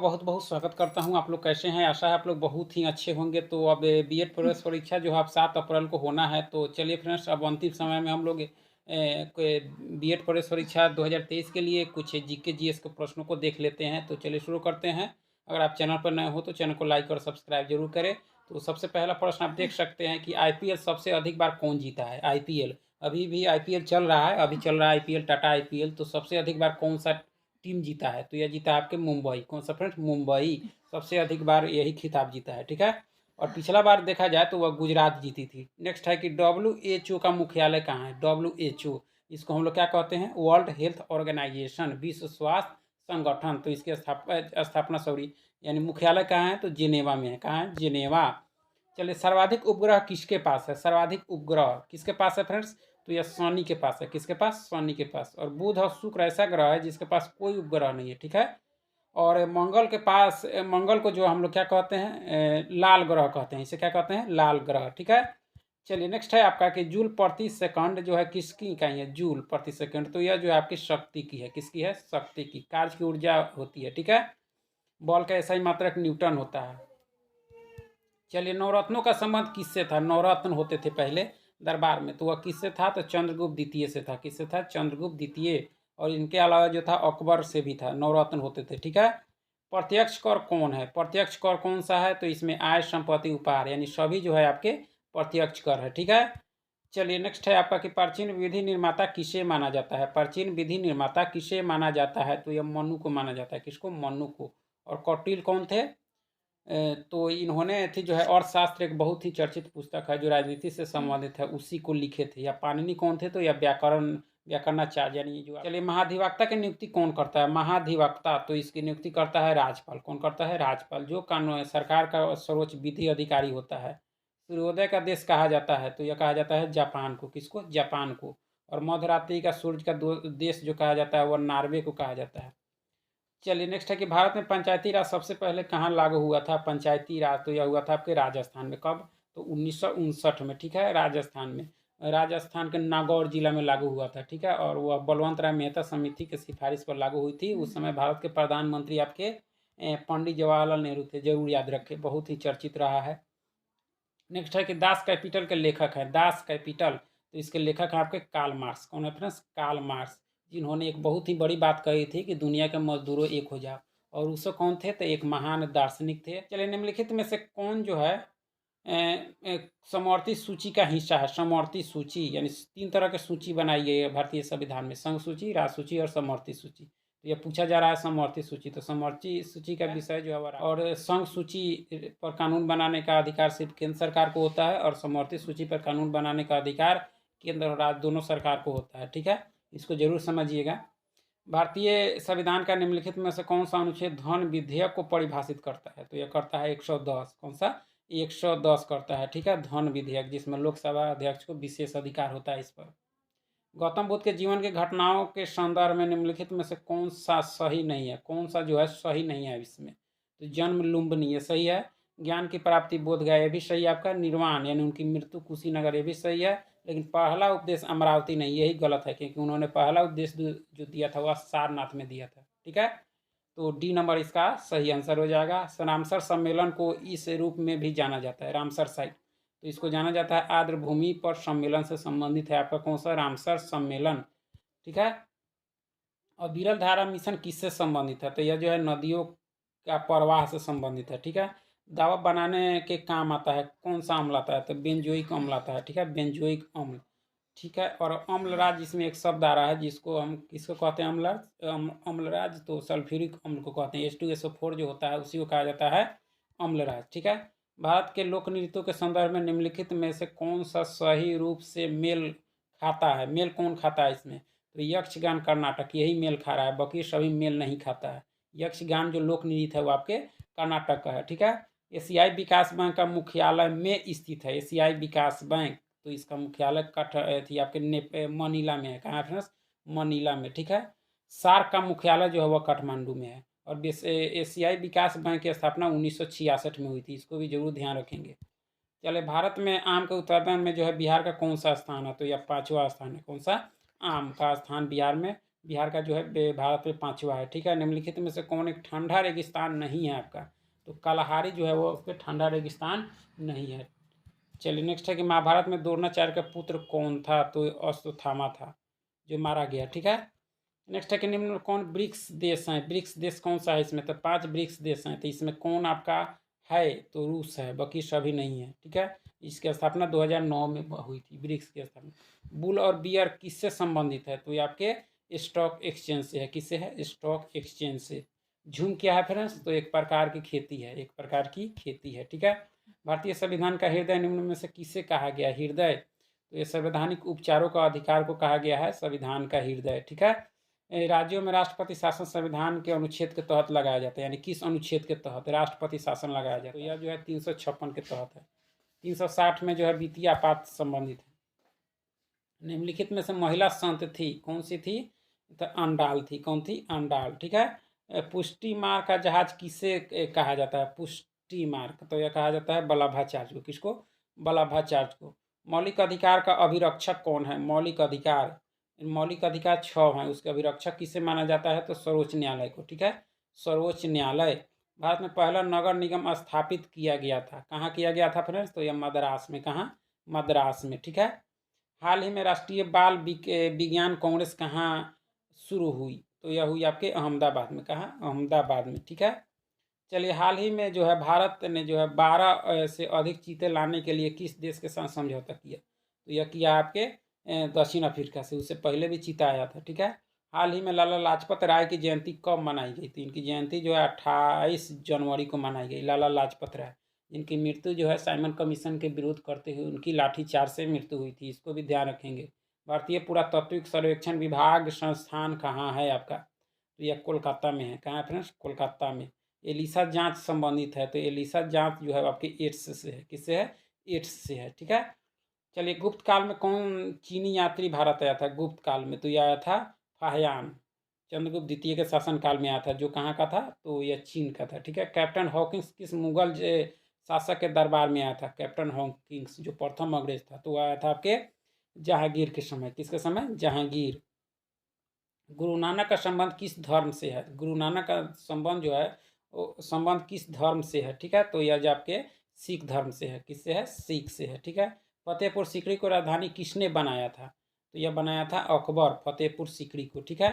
बहुत बहुत स्वागत करता हूं। आप लोग कैसे हैं? आशा है आप लोग बहुत ही अच्छे होंगे। तो अब बीएड प्रवेश परीक्षा जो है अब 7 अप्रैल को होना है। तो चलिए फ्रेंड्स, अब अंतिम समय में हम लोग बीएड प्रवेश परीक्षा 2023 के लिए कुछ जीके जीएस के प्रश्नों को देख लेते हैं। तो चलिए शुरू करते हैं। अगर आप चैनल पर नए हो तो चैनल को लाइक और सब्सक्राइब जरूर करें। तो सबसे पहला प्रश्न आप देख सकते हैं कि आईपीएल सबसे अधिक बार कौन जीता है? आईपीएल अभी भी आईपीएल चल रहा है, अभी चल रहा है आईपीएल, टाटा आईपीएल। तो सबसे अधिक बार कौन सा टीम जीता है? तो यह जीता है आपके मुंबई। कौन सा फ्रेंड्स? मुंबई सबसे अधिक बार यही खिताब जीता है। ठीक है। और पिछला बार देखा जाए तो वह गुजरात जीती थी। नेक्स्ट है कि WHO का मुख्यालय कहाँ है? WHO, इसको हम लोग क्या कहते हैं? वर्ल्ड हेल्थ ऑर्गेनाइजेशन, विश्व स्वास्थ्य संगठन। तो इसकी स्थापना सॉरी यानी मुख्यालय कहाँ है? तो जिनेवा में है। कहाँ है? जिनेवा। चलिए, सर्वाधिक उपग्रह किसके पास है? सर्वाधिक उपग्रह किसके पास है फ्रेंड्स? तो यह शनि के पास है। किसके पास? शनि के पास। और बुध और शुक्र ऐसा ग्रह है जिसके पास कोई उपग्रह नहीं है। ठीक है। और मंगल के पास, मंगल को जो हम लोग क्या कहते हैं? लाल ग्रह कहते हैं। इसे क्या कहते हैं? लाल ग्रह। ठीक है। चलिए, नेक्स्ट है आपका कि जूल प्रति सेकंड जो है किसकी इकाई है? जूल प्रति सेकंड। तो यह जो है आपकी शक्ति की है। किसकी है? शक्ति की। कार्य की ऊर्जा होती है। ठीक है। बॉल का ऐसा ही मात्रक न्यूटन होता है। चलिए, नवरत्नों का संबंध किससे था? नवरत्न होते थे पहले दरबार में, तो वह किससे था? तो चंद्रगुप्त द्वितीय से था। किससे था? चंद्रगुप्त द्वितीय। और इनके अलावा जो था अकबर से भी था, नवरत्न होते थे। ठीक है। प्रत्यक्ष कर कौन है? प्रत्यक्ष कर कौन सा है? तो इसमें आय, संपत्ति, उपहार, यानी सभी जो है आपके प्रत्यक्ष कर है। ठीक है। चलिए, नेक्स्ट है आपका कि प्राचीन विधि निर्माता किसे माना जाता है? प्राचीन विधि निर्माता किसे माना जाता है? तो यह मनु को माना जाता है। किसको? मनु को। और कौटिल्य कौन थे? तो इन्होंने थी जो है अर्थशास्त्र, एक बहुत ही चर्चित पुस्तक है जो राजनीति से संबंधित है, उसी को लिखे थे। या पाणिनि कौन थे? तो या व्याकरणाचार्य, यानी जो। चलिए, महाधिवक्ता की नियुक्ति कौन करता है? महाधिवक्ता, तो इसकी नियुक्ति करता है राज्यपाल। कौन करता है? राज्यपाल, जो कानून सरकार का सर्वोच्च विधि अधिकारी होता है। सूर्योदय का देश कहा जाता है? तो यह कहा जाता है जापान को। किसको? जापान को। और मध्यरात्रि का सूर्य का देश जो कहा जाता है वह नॉर्वे को कहा जाता है। चलिए, नेक्स्ट है कि भारत में पंचायती राज सबसे पहले कहाँ लागू हुआ था? पंचायती राज तो यह हुआ था आपके राजस्थान में। कब? तो 1959 में। ठीक है। राजस्थान में, राजस्थान के नागौर जिला में लागू हुआ था। ठीक है। और वह बलवंत राय मेहता समिति की सिफारिश पर लागू हुई थी। उस समय भारत के प्रधानमंत्री आपके पंडित जवाहरलाल नेहरू थे। जरूर याद रखें, बहुत ही चर्चित रहा है। नेक्स्ट है कि दास कैपिटल के लेखक हैं। दास कैपिटल, तो इसके लेखक हैं आपके कार्ल मार्क्स। कौन है फ्रेंड्स? कार्ल मार्क्स, जिन्होंने एक बहुत ही बड़ी बात कही थी कि दुनिया के मजदूरों एक हो जाओ। और उससे कौन थे? तो एक महान दार्शनिक थे। चलिए, निम्नलिखित में से कौन जो है समवर्ती सूची का हिस्सा है? समवर्ती सूची यानी 3 तरह की सूची बनाई गई है भारतीय संविधान में: संघ सूची, राज सूची और समवर्ती सूची। तो यह पूछा जा रहा है समवर्ती सूची। तो समवर्ती सूची का विषय जो है, और संघ सूची पर कानून बनाने का अधिकार सिर्फ केंद्र सरकार को होता है, और समवर्ती सूची पर कानून बनाने का अधिकार केंद्र और राज्य दोनों सरकार को होता है। ठीक है। इसको जरूर समझिएगा। भारतीय संविधान का निम्नलिखित में से कौन सा अनुच्छेद धन विधेयक को परिभाषित करता है? तो यह करता है 110। कौन सा? 110 करता है। ठीक है। धन विधेयक, जिसमें लोकसभा अध्यक्ष को विशेष अधिकार होता है इस पर। गौतम बुद्ध के जीवन के घटनाओं के संदर्भ में निम्नलिखित में से कौन सा सही नहीं है? कौन सा जो है सही नहीं है इसमें? तो जन्म लुम्बिनी, ये सही है। ज्ञान की प्राप्ति बोध गया, ये भी सही है आपका। निर्वाण यानी उनकी मृत्यु कुशीनगर, ये भी सही है। लेकिन पहला उपदेश अमरावती नहीं, यही गलत है, क्योंकि उन्होंने पहला उपदेश जो दिया था वह सारनाथ में दिया था। ठीक है। तो डी नंबर इसका सही आंसर हो जाएगा। रामसर सम्मेलन को इस रूप में भी जाना जाता है, रामसर साइट। तो इसको जाना जाता है आर्द्र भूमि पर सम्मेलन से संबंधित है आपका कौन सा? रामसर सम्मेलन। ठीक है। और विरल धारा मिशन किससे संबंधित है? तो यह जो है नदियों का प्रवाह से संबंधित है। ठीक है। दवा बनाने के काम आता है, कौन सा अम्ल आता है? तो बेंजोइक अम्ल आता है। ठीक है। बेंजोइक अम्ल। ठीक है। और अम्लराज, इसमें एक शब्द आ रहा है जिसको हम किसको कहते हैं? अम्लराज। तो सल्फ्यूरिक अम्ल को कहते हैं। H2SO4 जो होता है उसी को कहा जाता है अम्लराज। ठीक है। भारत के लोक नृत्यों के संदर्भ में निम्नलिखित में से कौन सा सही रूप से मेल खाता है? मेल कौन खाता है इसमें? तो यक्षगान कर्नाटक, यही मेल खा रहा है, बाकी सभी मेल नहीं खाता है। यक्षगान जो लोक नृत्य है वो आपके कर्नाटक का है। ठीक है। एशियाई विकास बैंक का मुख्यालय में स्थित है। एशियाई विकास बैंक, तो इसका मुख्यालय थी आपके मनीला में है। कहाँ है फ्रेंड्स? मनीला में। ठीक है। सार्क का मुख्यालय जो है वह काठमांडू में है। और एशियाई विकास बैंक की स्थापना 1966 में हुई थी, इसको भी जरूर ध्यान रखेंगे। चले, भारत में आम के उत्पादन में जो है बिहार का कौन सा स्थान है? तो यह 5वां स्थान है। कौन सा? आम का स्थान बिहार में बिहार का जो है भारत में 5वां है, ठीक है। निम्नलिखित में से कौन एक ठंडा रेगिस्तान नहीं है आपका? तो kalahari जो है वो उसके ठंडा रेगिस्तान नहीं है। चलिए नेक्स्ट है कि महाभारत में द्रोणाचार्य का पुत्र कौन था? तो अश्वत्थामा था, जो मारा गया, ठीक है। नेक्स्ट है कि निम्न में कौन ब्रिक्स देश हैं? ब्रिक्स देश कौन सा है इसमें? तो 5 ब्रिक्स देश हैं, तो इसमें कौन आपका है? तो रूस है, बाकी सभी नहीं है, ठीक है। इसकी स्थापना 2009 में हुई थी, ब्रिक्स की स्थापना। बुल और बियर किससे संबंधित है? तो ये आपके स्टॉक एक्सचेंज से है। किससे है? स्टॉक एक्सचेंज से। झूम क्या है फ्रेंड्स? तो एक प्रकार की खेती है, एक प्रकार की खेती है, ठीक है। भारतीय संविधान का हृदय निम्न में से किसे कहा गया? हृदय, तो ये संवैधानिक उपचारों का अधिकार को कहा गया है संविधान का हृदय, ठीक है। राज्यों में राष्ट्रपति शासन संविधान के अनुच्छेद के तहत लगाया जाता है, यानी किस अनुच्छेद के तहत राष्ट्रपति शासन लगाया जाता है? तो यह जो है 356 के तहत है। 360 में जो है वित्तीय आपात संबंधित है। निम्नलिखित में से महिला संत थी, कौन सी थी? तो अंडाल थी। कौन थी? अंडाल, ठीक है। पुष्टि मार्ग का जहाज किसे कहा जाता है? पुष्टि मार्ग, तो यह कहा जाता है वल्लभाचार्य को। किसको? वल्लभाचार्य को। मौलिक अधिकार का अभिरक्षक कौन है? मौलिक अधिकार, मौलिक अधिकार 6 हैं, उसके अभिरक्षक किसे माना जाता है? तो सर्वोच्च न्यायालय को, ठीक है। सर्वोच्च न्यायालय। भारत में पहला नगर निगम स्थापित किया गया था, कहाँ किया गया था फ्रेंड्स? तो यह मद्रास में। कहाँ? मद्रास में, ठीक है। हाल ही में राष्ट्रीय बाल विज्ञान कांग्रेस कहाँ शुरू हुई? तो यह हुई आपके अहमदाबाद में। कहाँ? अहमदाबाद में, ठीक है। चलिए हाल ही में जो है भारत ने जो है 12 से अधिक चीते लाने के लिए किस देश के साथ समझौता किया? तो यह किया आपके दक्षिण अफ्रीका से। उससे पहले भी चीता आया था, ठीक है। हाल ही में लाला लाजपत राय की जयंती कब मनाई गई थी? इनकी जयंती जो है 28 जनवरी को मनाई गई। लाला लाजपत राय, जिनकी मृत्यु जो है साइमन कमीशन के विरोध करते हुए उनकी लाठीचार्ज से मृत्यु हुई थी, इसको भी ध्यान रखेंगे। भारतीय पुरातात्विक सर्वेक्षण विभाग संस्थान कहाँ है आपका? तो यह कोलकाता में है। कहाँ है फ्रेंड्स? कोलकाता में। एलिसा जांच संबंधित है, तो एलिसा जांच जो है आपके एड्स से है। किससे है? एड्स से है, ठीक है। चलिए गुप्त काल में कौन चीनी यात्री भारत आया था? गुप्त काल में तो यह आया था फाहियान, चंद्रगुप्त द्वितीय के शासनकाल में आया था, जो कहाँ का था? तो यह चीन का था, ठीक है। कैप्टन हॉकिंस किस मुगल शासक के दरबार में आया था? कैप्टन हॉकिंस जो प्रथम अंग्रेज था, तो आया था आपके जहांगीर के समय। किसके समय? जहांगीर। गुरु नानक का संबंध किस धर्म से है? गुरु नानक का संबंध जो है वो संबंध किस धर्म से है? ठीक है, तो यह जो आपके सिख धर्म से है। किससे है? सिख से है, ठीक है। फतेहपुर सीकरी को राजधानी किसने बनाया था? तो यह बनाया था अकबर, फतेहपुर सीकरी को, ठीक है।